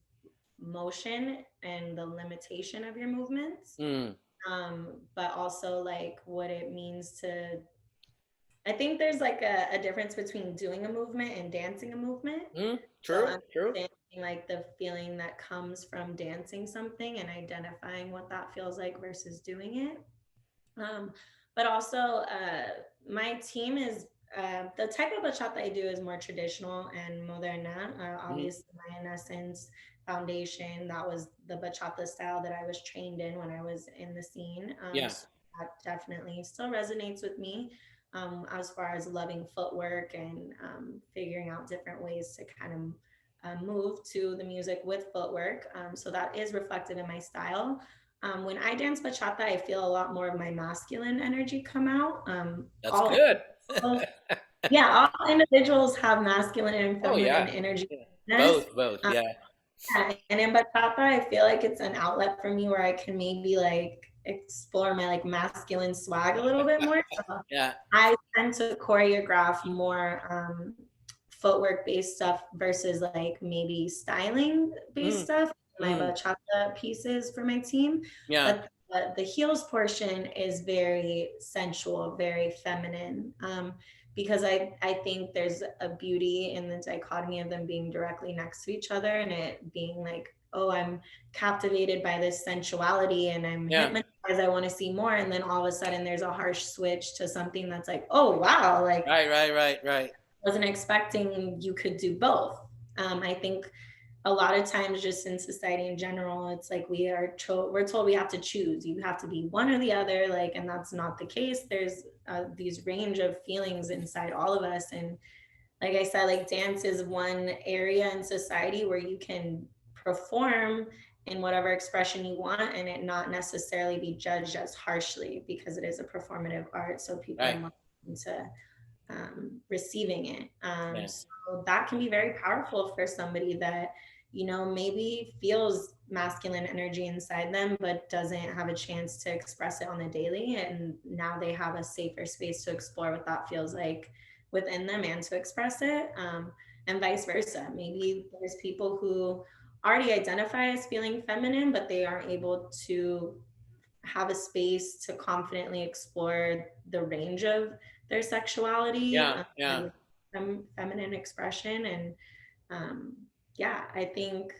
motion and the limitation of your movements, Mm. but also like what it means to I think there's like a difference between doing a movement and dancing a movement. Mm. So True. True. understanding like the feeling that comes from dancing something and identifying what that feels like versus doing it. Um, but also, my team is the type of bachata I do is more traditional and moderna. Mm. Obviously, my in essence foundation that was the bachata style that I was trained in when I was in the scene. Yeah. So that definitely still resonates with me as far as loving footwork and figuring out different ways to kind of move to the music with footwork. So that is reflected in my style. When I dance bachata, I feel a lot more of my masculine energy come out. That's good. Yeah, all individuals have masculine and Oh feminine yeah. energy. Yeah. Um, Both. Both. Yeah. yeah, and in bachata, I feel like it's an outlet for me where I can maybe like explore my like masculine swag a little bit more. So Yeah. I tend to choreograph more footwork based stuff versus like maybe styling based Mm. stuff. My Mm. bachata pieces for my team, Yeah. but the heels portion is very sensual, very feminine. Because I think there's a beauty in the dichotomy of them being directly next to each other and it being like, oh, I'm captivated by this sensuality and I'm Yeah. hypnotized. I want to see more. And then all of a sudden there's a harsh switch to something that's like, oh, wow, like Right. Right. Right. Right. wasn't expecting you could do both. I think a lot of times just in society in general it's like we're told we have to choose, you have to be one or the other, like, and that's not the case. There's these range of feelings inside all of us, and like I said, like dance is one area in society where you can perform in whatever expression you want and it not necessarily be judged as harshly because it is a performative art, so people are Right. more into receiving it. Yeah. So that can be very powerful for somebody that, you know, maybe feels masculine energy inside them, but doesn't have a chance to express it on the daily. And now they have a safer space to explore what that feels like within them and to express it. And vice versa. Maybe there's people who already identify as feeling feminine, but they aren't able to have a space to confidently explore the range of their sexuality Yeah. Yeah. and feminine expression. And um, yeah, I think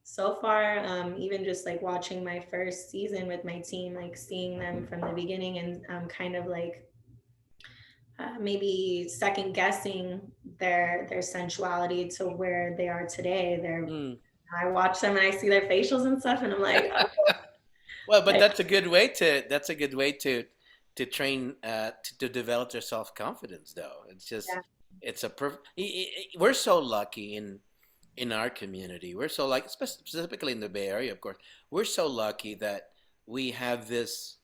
so far, even just like watching my first season with my team, like seeing them from the beginning and kind of like maybe second guessing their sensuality to where they are today. Mm. I watch them and I see their facials and stuff, and I'm like, oh, Well, but like, that's a good way to train to develop their self confidence. Though it's just yeah, it's a we're so lucky in our community. We're so like specifically in the Bay Area, of course. We're so lucky that we have this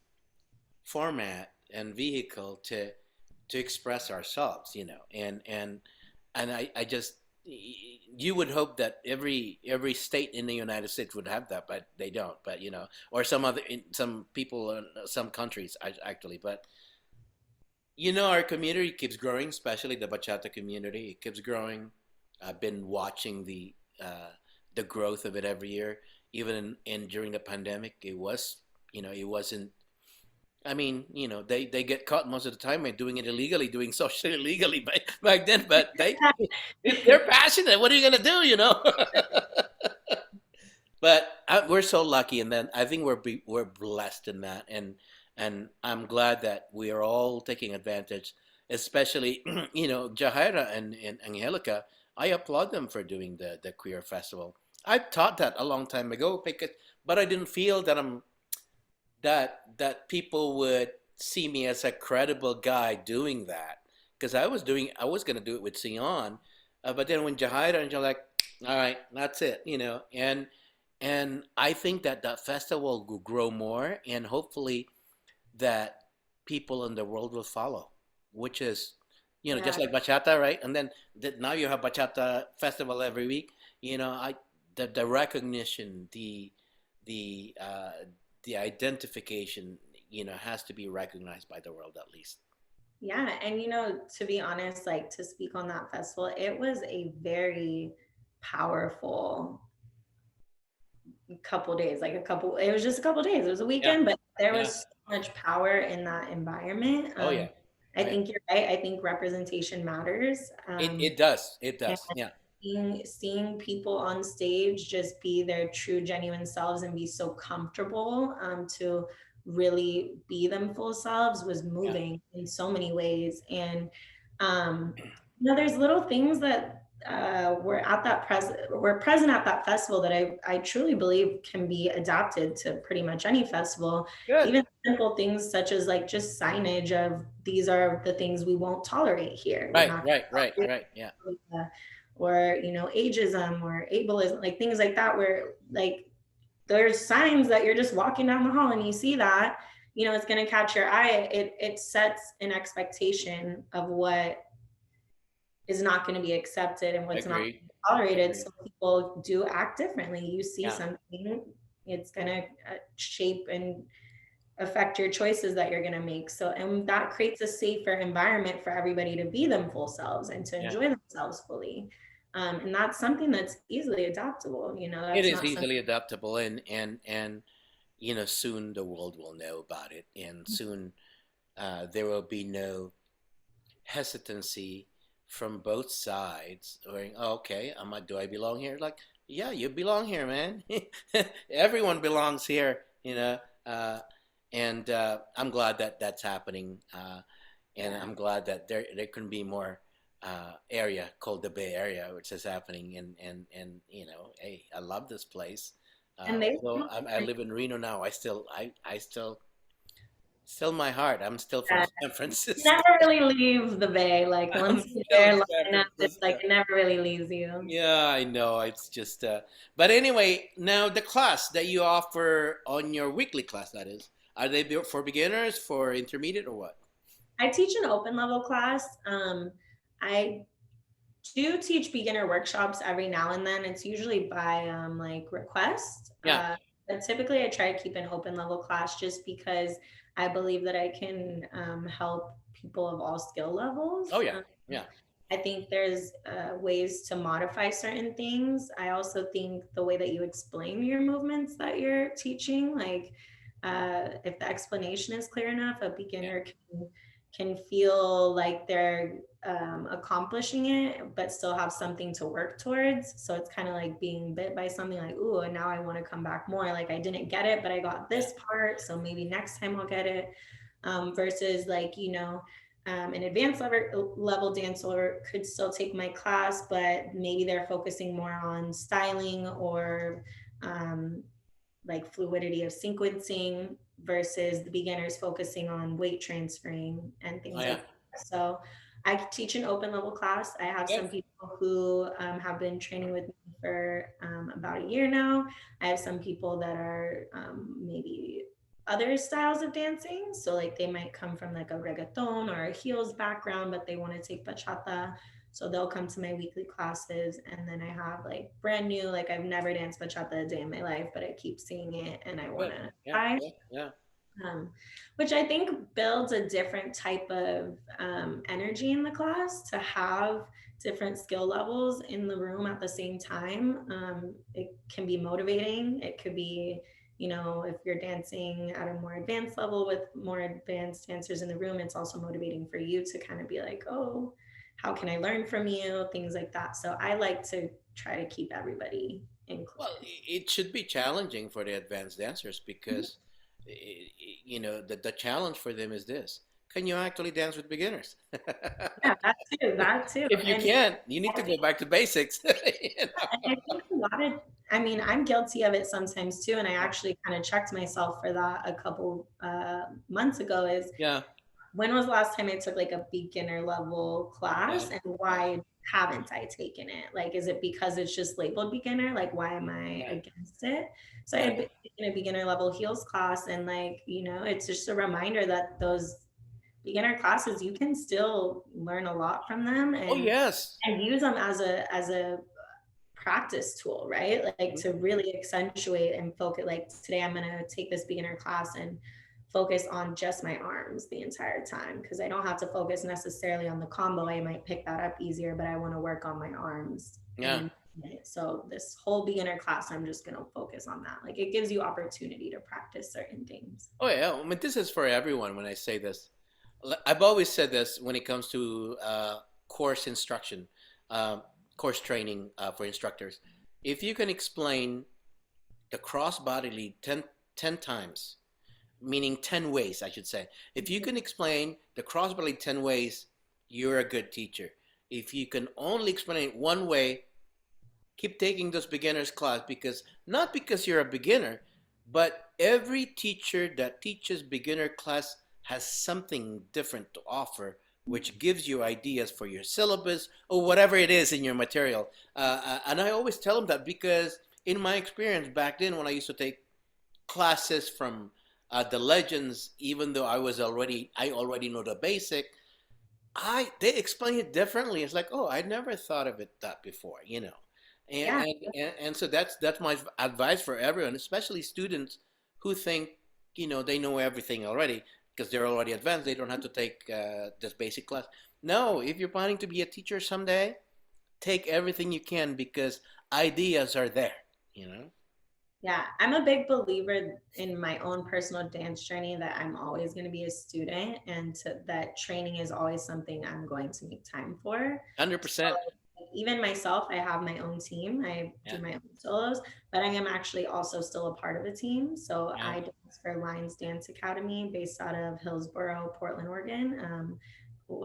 format and vehicle to express ourselves, you know, and I just you would hope that every state in the United States would have that, but they don't. But you know, or some other in some people in some countries actually. But you know, our community keeps growing, especially the bachata community. It keeps growing. I've been watching the growth of it every year. Even in during the pandemic, it was you know it wasn't. I mean, you know, they get caught most of the time by doing it illegally, doing social illegally back then. But they're passionate. What are you gonna do? You know. But we're so lucky, and then I think we're blessed in that, and I'm glad that we are all taking advantage, especially you know Jahaira and Angelica. I applaud them for doing the queer festival. I taught that a long time ago because, but I didn't feel that that people would see me as a credible guy doing that because I was gonna do it with Sion, but then when Jahida and you're like, all right, that's it, and I think that that festival will grow more and hopefully that people in the world will follow, which is, just Yeah. like bachata, right? And then now you have bachata festival every week. I the recognition, the uh, the identification, has to be recognized by the world at least. Yeah, and to be honest, like to speak on that festival, it was a very powerful couple days, like it was just a couple days. It was a Yeah, weekend, but there yeah. was so much power in that environment. Oh yeah, I oh yeah. think you're right. I think representation matters. It does. It And does. Yeah, seeing people on stage just be their true, genuine selves and be so comfortable to really be them full selves was yeah, moving in so many ways. And um, there's little things that were present at that festival that I truly believe can be adapted to pretty much any festival. good. Even simple things such as like just signage of these are the things we won't tolerate here. We're Right, not right, right, right. Yeah, or ageism or ableism, like things like that, where like there's signs that you're just walking down the hall and you see that, it's going to catch your eye. It sets an expectation of what is not going to be accepted and what's not agreed, tolerated, agreed. so people do act differently. You see Yeah, something, it's going to shape and affect your choices that you're going to make. So, and that creates a safer environment for everybody to be them full selves and to yeah. enjoy themselves fully. And that's something that's easily adaptable. It That's is not something. easily adaptable, and soon the world will know about it, and soon there will be no hesitancy from both sides. Going, oh, okay, do I belong here? Like, yeah, you belong here, man. Everyone belongs here, and I'm glad that that's happening, and Yeah. I'm glad that there can be more area called the Bay Area, which is happening, and hey, I love this place. And they Although I live in Reno now, I still my heart. I'm still from San never Francisco. really leave the Bay. Like I'm once you're still there in long San enough, it's like Francisco. it never really leaves you. Yeah, I know. It's just, but anyway, now the class that you offer on your weekly class, that is, are they built for beginners, for intermediate, or what? I teach an open level class. I do teach beginner workshops every now and then. It's usually by like request. Yeah. But typically I try to keep an open level class just because I believe that I can help people of all skill Oh levels. yeah. Yeah. I think there's ways to modify certain things. I also think the way that you explain your movements that you're teaching, like if the explanation is clear enough, a Yeah. beginner can feel like they're accomplishing it, but still have something to work towards. So it's kind of like being bit by something like, ooh, and now I want to come back more. Like I didn't get it, but I got Yeah. this part. So maybe next time I'll get it. Versus like, an advanced level dancer could still take my class, but maybe they're focusing more on styling or um, like fluidity of sequencing versus the beginners focusing on weight transferring and Oh things yeah. like that. So I teach an open level class. I have Good. some people who have been training with me for about a year now. I have some people that are maybe other styles of dancing. So like they might come from like a reggaeton or a heels background, but they want to take bachata. So they'll come to my weekly classes. And then I have like brand new, like I've never danced bachata a day in my life, but I keep seeing it and I want Good. to Yeah. try. Yeah. Yeah. Which I think builds a different type of energy in the class to have different skill levels in the room at the same time. It can be motivating. It could be, if you're dancing at a more advanced level with more advanced dancers in the room, it's also motivating for you to kind of be like, oh, how can I learn from you? Things like that. So I like to try to keep everybody Well, included. it should be challenging for the advanced dancers because, the challenge for them is this: can you actually dance with beginners? Yeah, that too, that too. If you And can't, you need I to think go back to basics. And I think a lot of I mean, I'm guilty of it sometimes too. And I actually kind of checked myself for that a couple months ago is Yeah, when was the last time I took like a beginner level yeah, class and yeah, why haven't I taken it? Like, is it because it's just labeled beginner? Like, why am I yeah, against it? So I yeah. had taken a beginner level heels class and like, it's just a reminder that those beginner classes, you can still learn a lot from them Oh and yes. use them as a practice tool, right? Like Mhm. to really accentuate and focus. Like today, I'm going to take this beginner class and focus on just my arms the entire time because I don't have to focus necessarily on the combo. I might pick that up easier, but I want to work on my arms. Yeah. And so this whole beginner class, I'm just going to focus on that. Like it gives you opportunity to practice certain things. Oh yeah. I mean, this is for everyone. When I say this, I've always said this when it comes to course instruction, uh, course training for instructors. If you can explain the cross body lead 10 times, meaning 10 ways, I should say. If you can explain the cross body lead 10 ways, you're a good teacher. If you can only explain it one way, keep taking those beginners class because not because you're a beginner, but every teacher that teaches beginner class has something different to offer, which gives you ideas for your syllabus or whatever it is in your material. And I always tell them that because in my experience back then when I used to take classes from the legends, even though I already know the basic, I they explain it differently. It's like, oh, I never thought of it that before, you know. And Yeah. and so that's my advice for everyone, especially students who think, they know everything already because they're already advanced. They don't have to take this basic class. No, if you're planning to be a teacher someday, take everything you can because ideas are there, you know. Yeah, I'm a big believer in my own personal dance journey that I'm always going to be a student and that training is always something I'm going to make time for. So 100%. even myself, I have my own team. I do Yeah. my own solos, but I am actually also still a part of a team. So Yeah. I dance for Lions Dance Academy based out of Hillsboro, Portland, Oregon,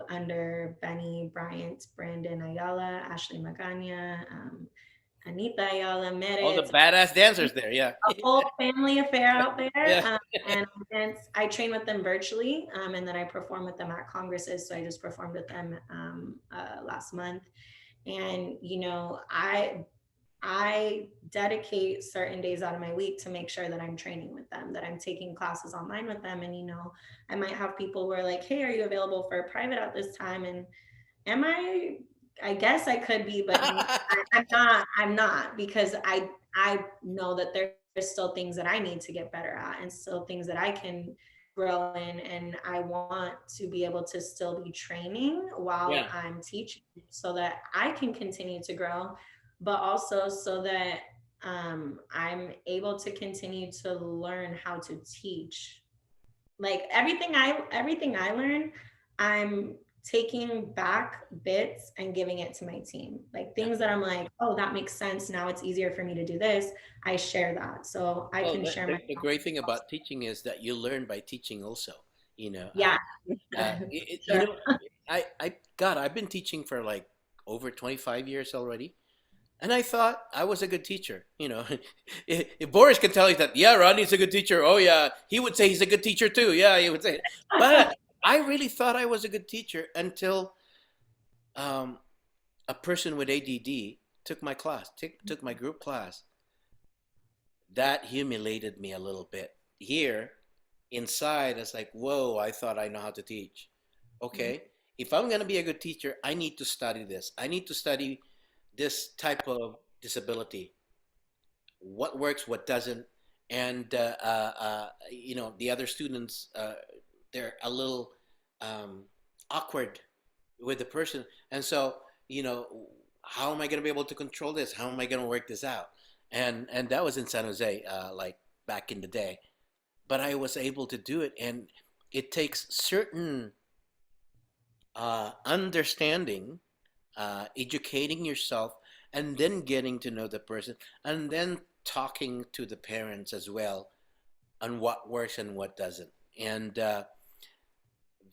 under Benny Bryant, Brandon Ayala, Ashley Magana, Anita Ayala, All the Merit, badass dancers there. Yeah. a whole family affair out there. Yeah. And I train with them virtually, and then I perform with them at congresses. So I just performed with them last month, and I dedicate certain days out of my week to make sure that I'm training with them, that I'm taking classes online with them, and I might have people who are like, "Hey, are you available for a private at this time?" And am I? I guess I could be, but I'm not. I'm not because I know that there's still things that I need to get better at, and still things that I can grow in, and I want to be able to still be training while Yeah. I'm teaching, so that I can continue to grow, but also so that I'm able to continue to learn how to teach like everything I learn, I'm taking back bits and giving it to my team. Like Yeah. things that I'm like, oh, that makes sense. Now it's easier for me to do this. I share that. So I Well, can share my the great thing about teaching is that you learn by teaching also. You know, yeah. Sure. God, I've been teaching for like over 25 years already. And I thought I was a good teacher. If Boris can tell you that, yeah, Rodney's a good teacher. Oh, yeah. He would say he's a good teacher too. Yeah, he would say. But I really thought I was a good teacher until um, a person with ADD took my class, took my group class. That humiliated me a little bit. Here, inside, it's like, whoa, I thought I know how to teach. Okay, if I'm going to be a good teacher, I need to study this. I need to study this type of disability, what works, what doesn't. And, the other students, they're a little awkward with the person. And so, how am I going to be able to control this? How am I going to work this out? And that was in San Jose, like back in the day. But I was able to do it, and it takes certain understanding, educating yourself, and then getting to know the person, and then talking to the parents as well on what works and what doesn't. And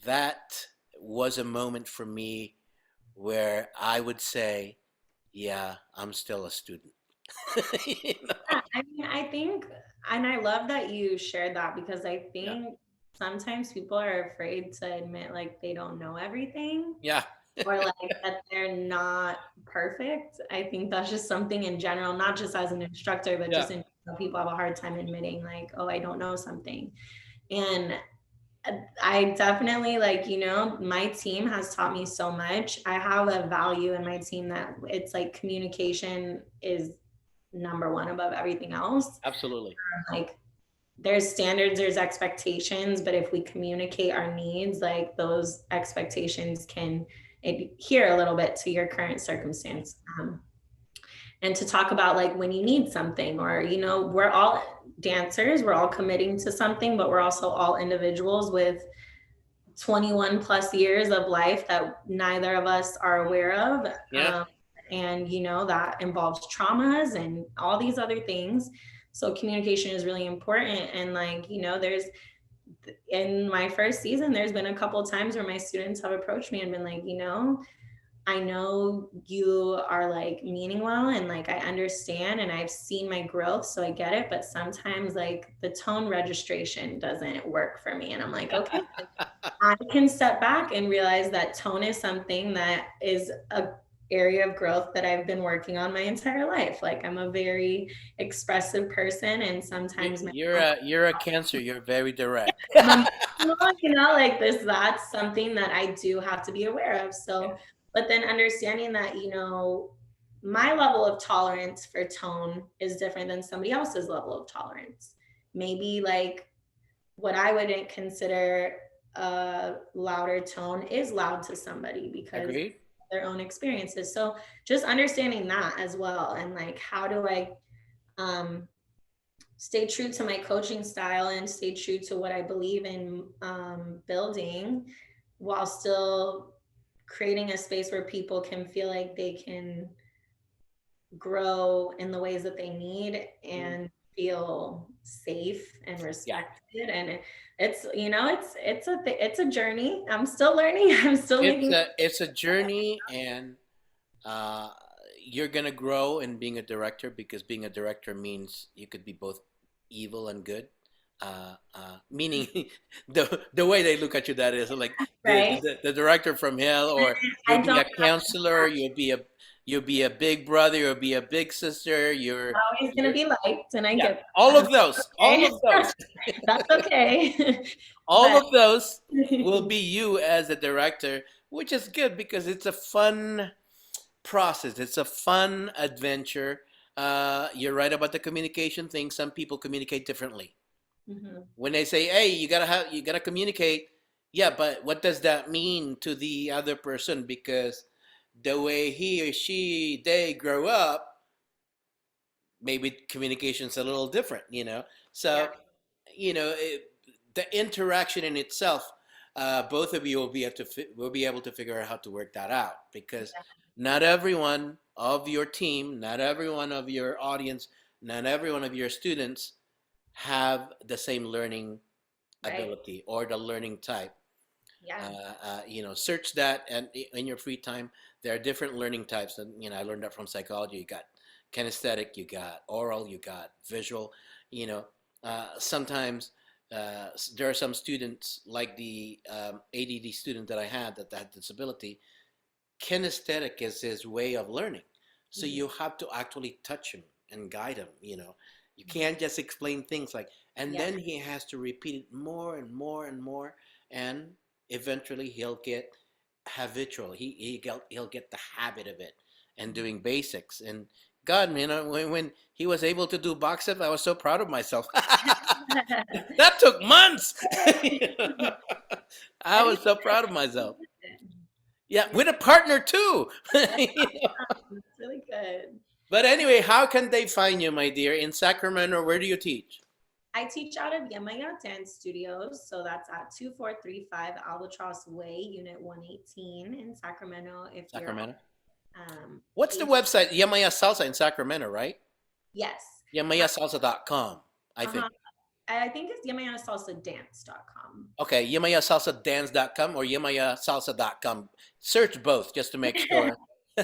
that was a moment for me where I would say, yeah, I'm still a student. You know? Yeah, I mean, I think, and I love that you shared that because I Yeah. think sometimes people are afraid to admit like they don't know everything Yeah. or like that they're not perfect. I think that's just something in general, not just as an instructor, but Yeah. just in general, people have a hard time admitting like, oh, I don't know something. And I definitely like, my team has taught me so much. I have a value in my team that it's like communication is number one above everything else. Absolutely. Like there's standards, there's expectations, but if we communicate our needs, like those expectations can adhere a little bit to your current circumstance. And to talk about like when you need something, or, we're all dancers, we're all committing to something, but we're also all individuals with 21 plus years of life that neither of us are aware of. Yeah. And, that involves traumas and all these other things. So communication is really important. And like, there's in my first season, there's been a couple of times where my students have approached me and been like, I know you are like meaning well and like I understand and I've seen my growth, so I get it. But sometimes like the tone registration doesn't work for me. And I'm like, okay, I can step back and realize that tone is something that is a area of growth that I've been working on my entire life. Like I'm a very expressive person and sometimes my You're a cancer. You're very direct. I'm like this, that's something that I do have to be aware of. So, but then understanding that, my level of tolerance for tone is different than somebody else's level of tolerance. Maybe like what I wouldn't consider a louder tone is loud to somebody because Agreed. their own experiences. So just understanding that as well. And like, how do I um, stay true to my coaching style and stay true to what I believe in building while still creating a space where people can feel like they can grow in the ways that they need Mhm. and feel safe and Yeah. respected. And it's a journey. I'm still learning. I'm still making. It's a journey, and uh, you're gonna grow in being a director, because being a director means you could be both evil and good. Meaning, the way they look at you, that is like Right. the director from hell, or I you'll be don't a counselor, you'll be a big brother, you'll be a big sister. always going to You're be liked, and I Yeah, get all that. of those, all Okay. of those, That's okay. all But of those will be you as a director, which is good because it's a fun process. It's a fun adventure. You're right about the communication thing. Some people communicate differently. Mhm. When they say, "Hey, you gotta communicate," yeah, but what does that mean to the other person? Because the way he or she they grow up, maybe communication's a little different. Yeah. So the interaction in itself, both of you will be able to figure out how to work that out, because not everyone of your team, not everyone of your audience, not everyone of your students have the same learning Right. ability or the learning type. Yeah. Search that, and in your free time, there are different learning types. And I learned that from psychology. You got kinesthetic, you got oral, you got visual. You know, Sometimes there are some students, like the ADD student that I had that had disability. Kinesthetic is his way of learning, so Mhm. you have to actually touch him and guide him. You can't just explain things like, and Yeah. then he has to repeat it more and more and more, and eventually he'll get habitual. He'll get the habit of it and doing basics. And God, when he was able to do box up, I was so proud of myself. That took months. I But he was so proud of myself. did it. Yeah, Yeah. with a partner too. That's awesome. It's really good. But anyway, how can they find you, my dear? In Sacramento, where do you teach? I teach out of Yamaya Dance Studios. So that's at 2435 Albatross Way, Unit 118 in Sacramento. If you're Sacramento. What's the Cape, website? Yamaya Salsa in Sacramento, right? yes. YamayaSalsa.com, I think. Uh-huh. I think it's YamayaSalsaDance.com. Okay, YamayaSalsaDance.com or YamayaSalsa.com. Search both just to make sure.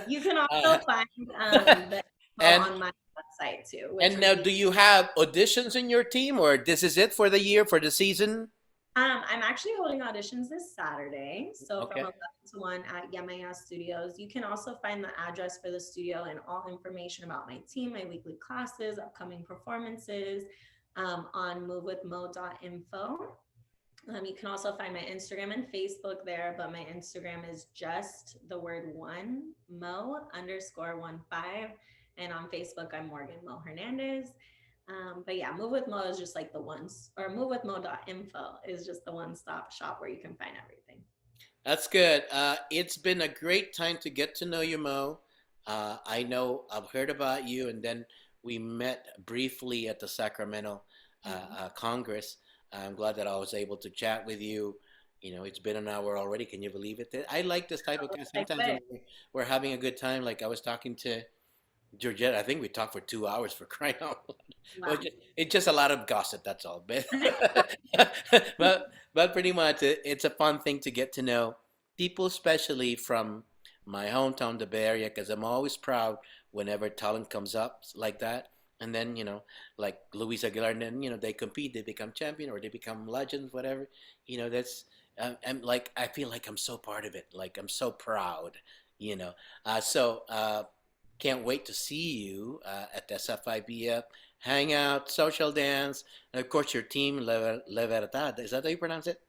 You can also Uh, find the info and on my website too, which And would now, be do you have auditions in your team, or this is it for the year, for the season? I'm actually holding auditions this Saturday. So from Okay. 11 to 1 at Yamaya Studios. You can also find the address for the studio and all information about my team, my weekly classes, upcoming performances on movewithmo.info. You can also find my Instagram and Facebook there, but my Instagram is just the word one, Mo_15. And on Facebook, I'm Morgan Mo Hernandez. But yeah, Move with Mo is just like the ones, or movewithmo.info is just the one stop shop where you can find everything. That's good. It's been a great time to get to know you, Mo. I know I've heard about you, and then we met briefly at the Sacramento Mhm. Congress. I'm glad that I was able to chat with you. You know, it's been an hour already. Can you believe it? I like this type of So, guy. like, Sometimes when but we're having a good time, like I was talking to Georgette, I think we talked for 2 hours for crying out loud. Well, wow. it's just a lot of gossip, that's all. But pretty much it's a fun thing to get to know people, especially from my hometown, the Bay Area, because I'm always proud whenever talent comes up like that. And then, like Luis Aguilar, and then, they compete, they become champion or they become legends, whatever. That's, I'm like, I feel like I'm so part of it. Like, I'm so proud, you know. Can't wait to see you at the SFIBF hangout, social dance, and of course your team, Libertad. Is that how you pronounce it?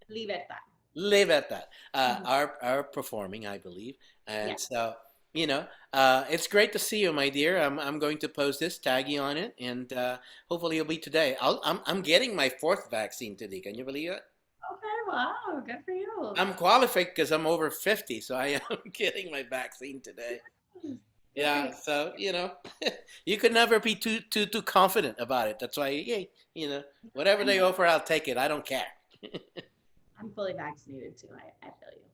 Libertad. Libertad Mhm. are performing, I believe, Yeah. and so it's great to see you, my dear. I'm going to post this, tag you on it, and hopefully it'll be today. I'm getting my fourth vaccine today. Can you believe it? Okay. Wow. Good for you. I'm qualified because I'm over 50, so I am getting my vaccine today. Good for you. Yeah, so you could never be too confident about it. That's why, yeah, whatever I'm they offer, I'll take it. I don't care. I'm fully vaccinated too. I feel you.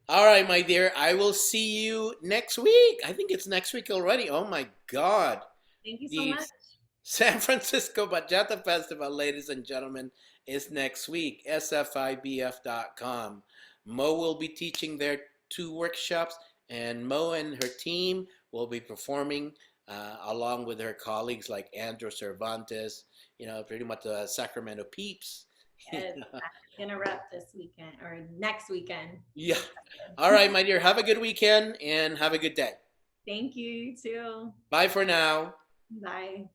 All right, my dear. I will see you next week. I think it's next week already. Oh my God. Thank you so The much. San Francisco Bachata Festival, ladies and gentlemen, is next week. SFIBF.com. Mo will be teaching their two workshops, and Mo and her team will be performing along with her colleagues like Andrew Cervantes, pretty much the Sacramento peeps. Yes, I'm gonna rep this weekend or next weekend. Yeah. So All excited. right, my dear. Have a good weekend and have a good day. Thank you, you too. Bye for now. Bye.